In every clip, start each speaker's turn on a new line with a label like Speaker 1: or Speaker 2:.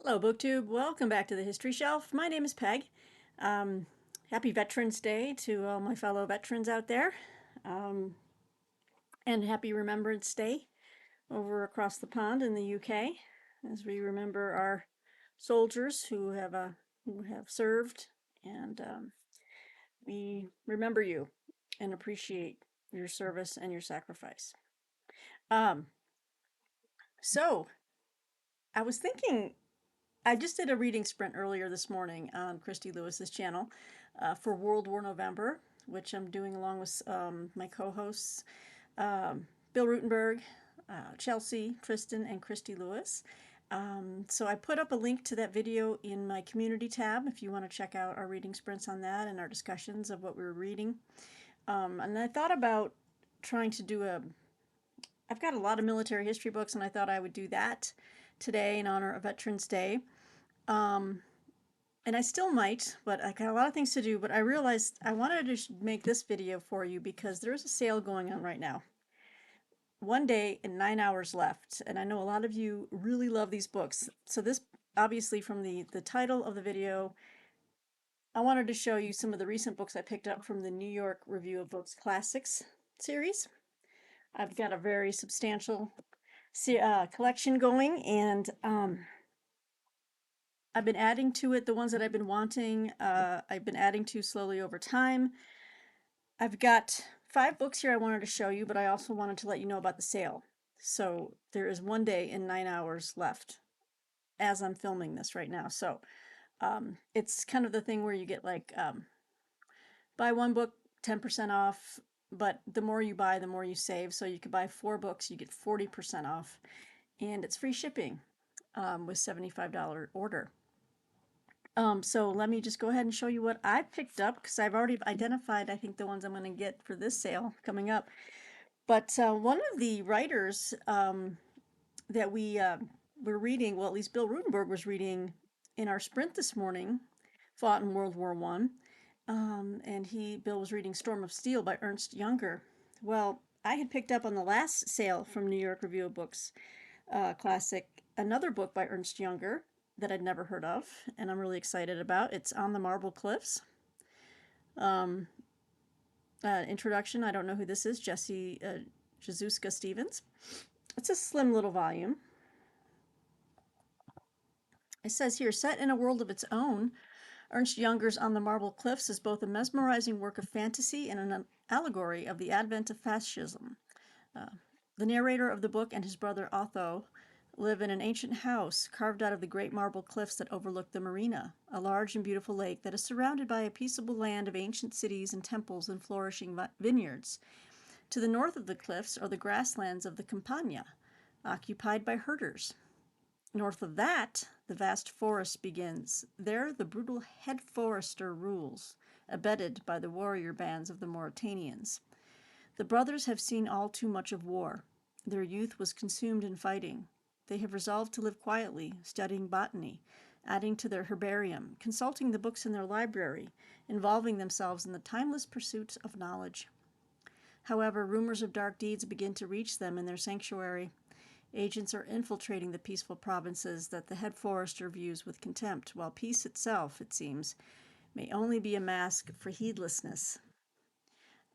Speaker 1: Hello, BookTube. Welcome back to the History Shelf. My name is Peg. Um, Happy Veterans Day to all my fellow veterans out there. Um, and happy Remembrance Day over across the pond in the UK as we remember our soldiers who have served, and we remember you and appreciate your service and your sacrifice. Um, so I was thinking I just did a reading sprint earlier this morning on Christy Lewis's channel for World War November, which I'm doing along with my co-hosts Bill Rutenberg, Chelsea, Tristan, and Christy Lewis. So I put up a link to that video in my community tab if you want to check out our reading sprints on that and our discussions of what we were reading. And I thought about trying to do I've got a lot of military history books, and I thought I would do that today in honor of Veterans Day. Um, and I still might, but I got a lot of things to do. But I realized I wanted to make this video for you because there's a sale going on right now. 1 day and 9 hours left. And I know a lot of you really love these books. So this, obviously from the title of the video, I wanted to show you some of the recent books I picked up from the New York Review of Books Classics series. I've got a very substantial collection going, and I've been adding to it the ones that I've been wanting. I've been adding to slowly over time. I've got 5 books here I wanted to show you, but I also wanted to let you know about the sale. So there is 1 day and 9 hours left as I'm filming this right now. So it's kind of the thing where you get like buy one book, 10% off, but the more you buy, the more you save. So you could buy 4 books, you get 40% off, and it's free shipping with $75 order. So let me just go ahead and show you what I picked up, because I've already identified, I think, the ones I'm going to get for this sale coming up. But one of the writers that we were reading, well, at least Bill Rutenberg was reading in our sprint this morning, fought in World War I. And Bill was reading Storm of Steel by Ernst Junger. Well, I had picked up on the last sale from New York Review of Books Classic another book by Ernst Junger that I'd never heard of, and I'm really excited about. It's On the Marble Cliffs. Introduction, I don't know who this is, Jesse Jazuska Stevens. It's a slim little volume. It says here, set in a world of its own, Ernst Junger's On the Marble Cliffs is both a mesmerizing work of fantasy and an allegory of the advent of fascism. The narrator of the book and his brother Otho live in an ancient house carved out of the great marble cliffs that overlook the marina, a large and beautiful lake that is surrounded by a peaceable land of ancient cities and temples and flourishing vineyards. To the north of the cliffs are the grasslands of the Campagna, occupied by herders. North of that, the vast forest begins. There, the brutal head forester rules, abetted by the warrior bands of the Mauritanians. The brothers have seen all too much of war. Their youth was consumed in fighting. They have resolved to live quietly, studying botany, adding to their herbarium, consulting the books in their library, involving themselves in the timeless pursuit of knowledge. However, rumors of dark deeds begin to reach them in their sanctuary. Agents are infiltrating the peaceful provinces that the head forester views with contempt, while peace itself, it seems, may only be a mask for heedlessness.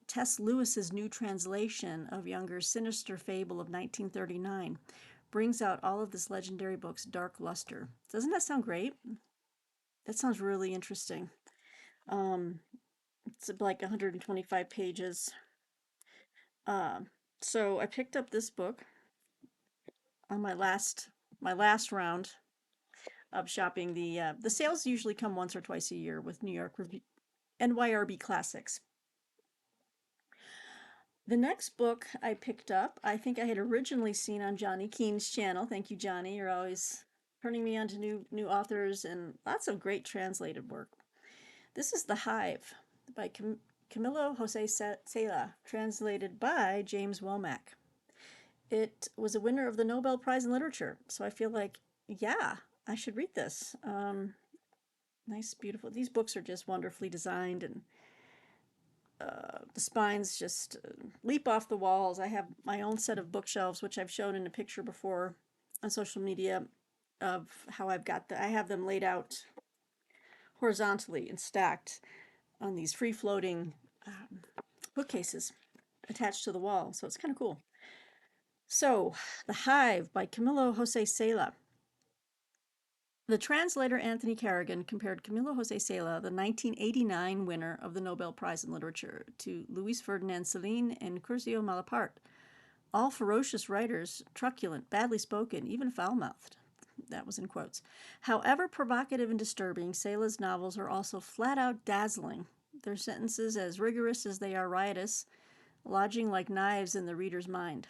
Speaker 1: Tess Lewis's new translation of Junger's sinister fable of 1939 brings out all of this legendary book's dark luster. Doesn't that sound great? That sounds really interesting. It's like 125 pages. So I picked up this book on my last round of shopping. The sales usually come once or twice a year with New York NYRB Classics. The next book I picked up, I think I had originally seen on Johnny Keene's channel. Thank you, Johnny. You're always turning me on to new authors and lots of great translated work. This is The Hive by Camilo Jose Sala, translated by James Womack. It was a winner of the Nobel Prize in Literature, so I feel like, yeah, I should read this. Nice, beautiful. These books are just wonderfully designed, and the spines just leap off the walls. I have my own set of bookshelves, which I've shown in a picture before on social media. of how I have them laid out horizontally and stacked on these free floating bookcases attached to the wall. So it's kind of cool. So, The Hive by Camilo Jose Sala. The translator Anthony Carrigan compared Camilo Jose Sala, the 1989 winner of the Nobel Prize in Literature, to Luis Ferdinand Celine and Curzio Malaparte. All ferocious writers, truculent, badly spoken, even foul-mouthed. That was in quotes. However provocative and disturbing, Sala's novels are also flat-out dazzling, their sentences as rigorous as they are riotous, lodging like knives in the reader's mind.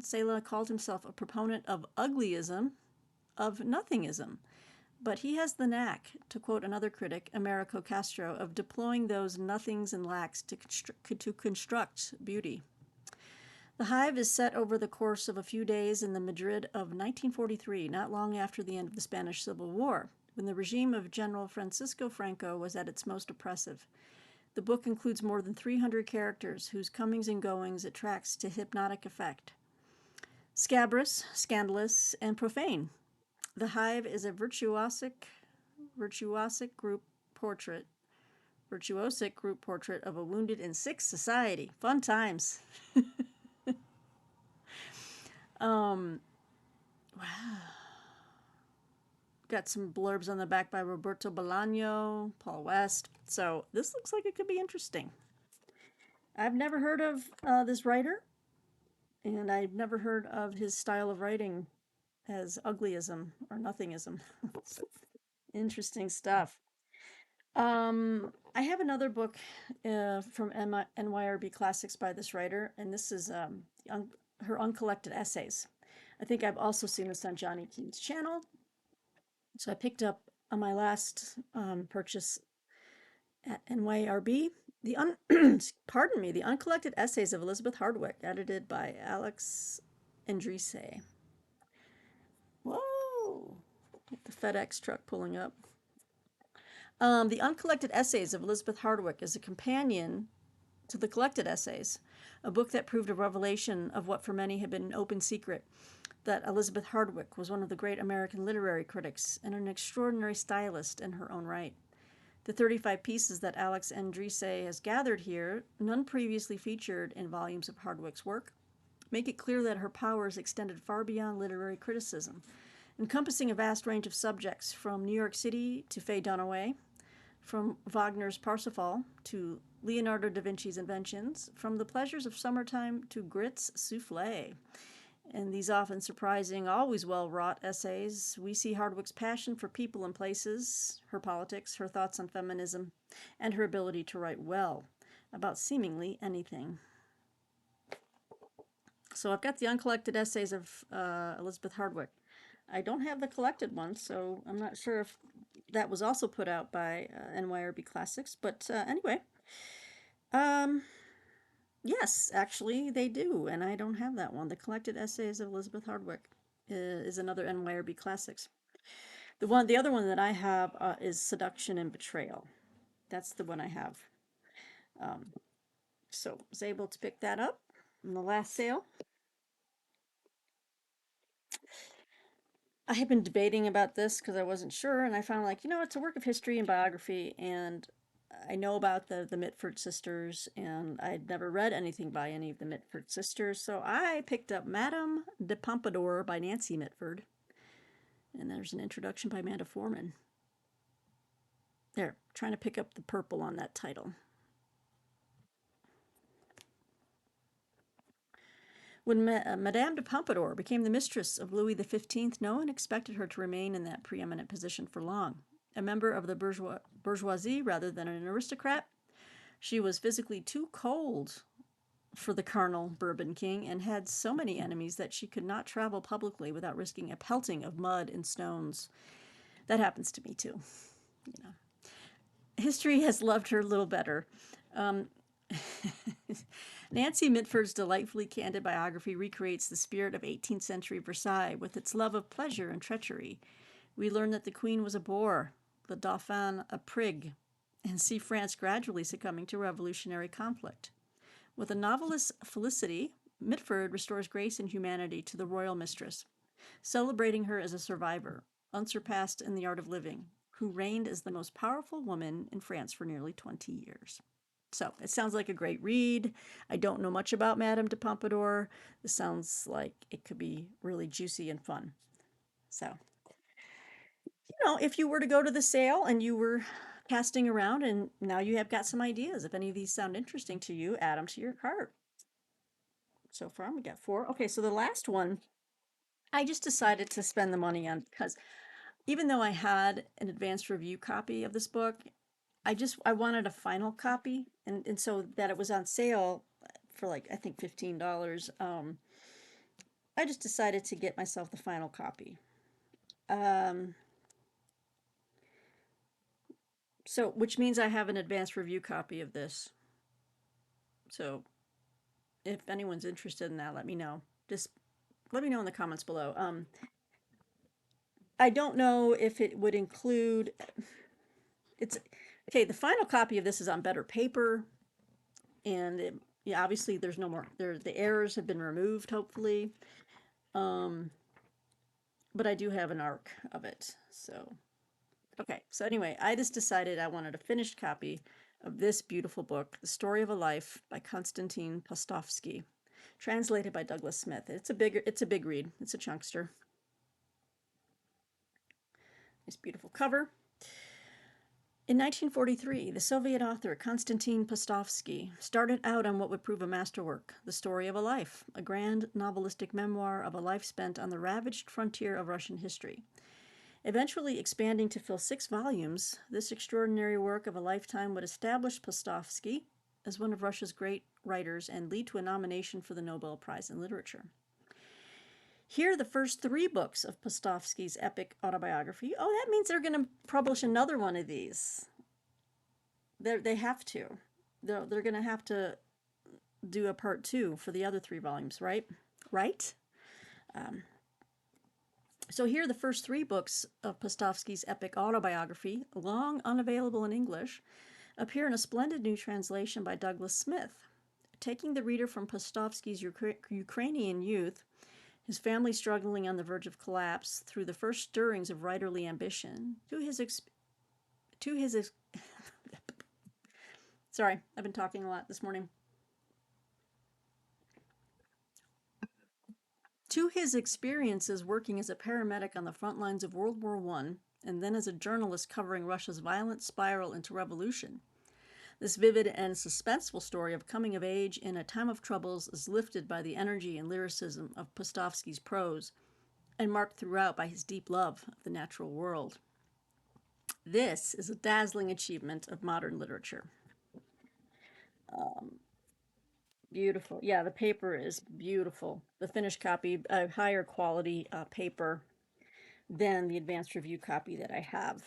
Speaker 1: Sala called himself a proponent of uglyism, of nothingism, but he has the knack, to quote another critic, Americo Castro, of deploying those nothings and lacks to construct beauty. The Hive is set over the course of a few days in the Madrid of 1943, not long after the end of the Spanish Civil War, when the regime of General Francisco Franco was at its most oppressive. The book includes more than 300 characters whose comings and goings it tracks to hypnotic effect. Scabrous, scandalous, and profane, The Hive is a virtuosic group portrait of a wounded and sick society. Fun times. Wow. Got some blurbs on the back by Roberto Bolaño, Paul West. So this looks like it could be interesting. I've never heard of this writer, and I've never heard of his style of writing as uglyism or nothingism. Interesting stuff. I have another book from NYRB Classics by this writer, and this is her Uncollected Essays. I think I've also seen this on Johnny Keene's channel. So I picked up on my last purchase at NYRB pardon me, the Uncollected Essays of Elizabeth Hardwick, edited by Alex Endrice. Whoa! The FedEx truck pulling up. The Uncollected Essays of Elizabeth Hardwick is a companion to the Collected Essays, a book that proved a revelation of what for many had been an open secret, that Elizabeth Hardwick was one of the great American literary critics and an extraordinary stylist in her own right. The 35 pieces that Alex Endrice has gathered here, none previously featured in volumes of Hardwick's work, make it clear that her powers extended far beyond literary criticism, encompassing a vast range of subjects from New York City to Faye Dunaway, from Wagner's Parsifal to Leonardo da Vinci's inventions, from the pleasures of summertime to grits souffle. In these often surprising, always well-wrought essays, we see Hardwick's passion for people and places, her politics, her thoughts on feminism, and her ability to write well about seemingly anything. So I've got the Uncollected Essays of Elizabeth Hardwick. I don't have the collected one, so I'm not sure if that was also put out by NYRB Classics. But anyway, yes, actually they do, and I don't have that one. The Collected Essays of Elizabeth Hardwick is another NYRB Classics. The other one that I have is Seduction and Betrayal. That's the one I have. So I was able to pick that up in the last sale. I had been debating about this because I wasn't sure, and I found like, it's a work of history and biography, and I know about the Mitford sisters, and I'd never read anything by any of the Mitford sisters, so I picked up Madame de Pompadour by Nancy Mitford, and there's an introduction by Amanda Foreman. There, trying to pick up the purple on that title. When Madame de Pompadour became the mistress of Louis XV, no one expected her to remain in that preeminent position for long. A member of the bourgeoisie rather than an aristocrat, she was physically too cold for the carnal Bourbon king and had so many enemies that she could not travel publicly without risking a pelting of mud and stones. That happens to me too. History has loved her a little better. Nancy Mitford's delightfully candid biography recreates the spirit of 18th century Versailles with its love of pleasure and treachery. We learn that the queen was a bore, the Dauphin a prig, and see France gradually succumbing to revolutionary conflict. With a novelist's felicity, Mitford restores grace and humanity to the royal mistress, celebrating her as a survivor. unsurpassed in the art of living, who reigned as the most powerful woman in France for nearly 20 years. So it sounds like a great read. I don't know much about Madame de Pompadour. This sounds like it could be really juicy and fun. So, if you were to go to the sale and you were casting around and now you have got some ideas, if any of these sound interesting to you, add them to your cart. So far, we got 4. Okay, so the last one, I just decided to spend the money on because even though I had an advanced review copy of this book, I wanted a final copy, and so that it was on sale for like I think $15. I just decided to get myself the final copy. Um, so which means I have an advanced review copy of this. So if anyone's interested in that, let me know. Just let me know in the comments below. I don't know if it would include. It's okay. The final copy of this is on better paper, and yeah, obviously there's no more. The errors have been removed, hopefully. But I do have an arc of it. So okay. So anyway, I just decided I wanted a finished copy of this beautiful book, The Story of a Life by Constantine Pavlov, translated by Douglas Smith. It's a big read. It's a chunkster. Nice beautiful cover. In 1943, the Soviet author Constantine Pavlov started out on what would prove a masterwork, The Story of a Life, a grand novelistic memoir of a life spent on the ravaged frontier of Russian history. Eventually expanding to fill 6 volumes, this extraordinary work of a lifetime would establish Pavlov as one of Russia's great writers and lead to a nomination for the Nobel Prize in Literature. Here are the first 3 books of Pavlov's epic autobiography. Oh, that means they're going to publish another one of these. They have to. They're going to have to do a part 2 for the other 3 volumes, right? Right? So here are the first 3 books of Pavlov's epic autobiography, long unavailable in English, appear in a splendid new translation by Douglas Smith, taking the reader from Pavlov's Ukrainian youth, his family struggling on the verge of collapse, through the first stirrings of writerly ambition, sorry, I've been talking a lot this morning. To his experiences working as a paramedic on the front lines of World War I, and then as a journalist covering Russia's violent spiral into revolution. This vivid and suspenseful story of coming of age in a time of troubles is lifted by the energy and lyricism of Pavlov's prose, and marked throughout by his deep love of the natural world. This is a dazzling achievement of modern literature. Beautiful. Yeah, the paper is beautiful. The finished copy, a higher quality paper than the advanced review copy that I have.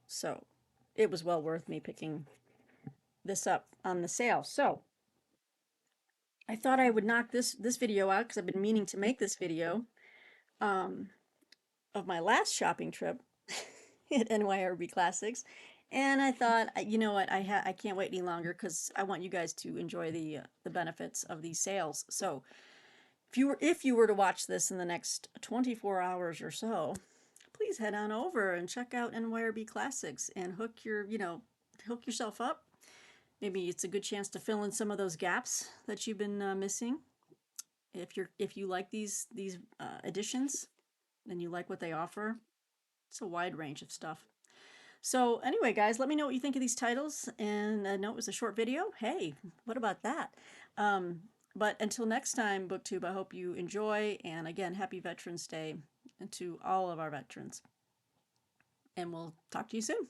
Speaker 1: So it was well worth me picking this up on the sale. So I thought I would knock this video out because I've been meaning to make this video of my last shopping trip at NYRB Classics. And I thought, you know what, I can't wait any longer because I want you guys to enjoy the benefits of these sales. So if you were to watch this in the next 24 hours or so, please head on over and check out NYRB Classics and hook yourself up. Maybe it's a good chance to fill in some of those gaps that you've been missing. If you like these editions and you like what they offer, it's a wide range of stuff. So anyway, guys, let me know what you think of these titles. And I know it was a short video. Hey, what about that? But until next time, BookTube, I hope you enjoy. And again, happy Veterans Day to all of our veterans. And we'll talk to you soon.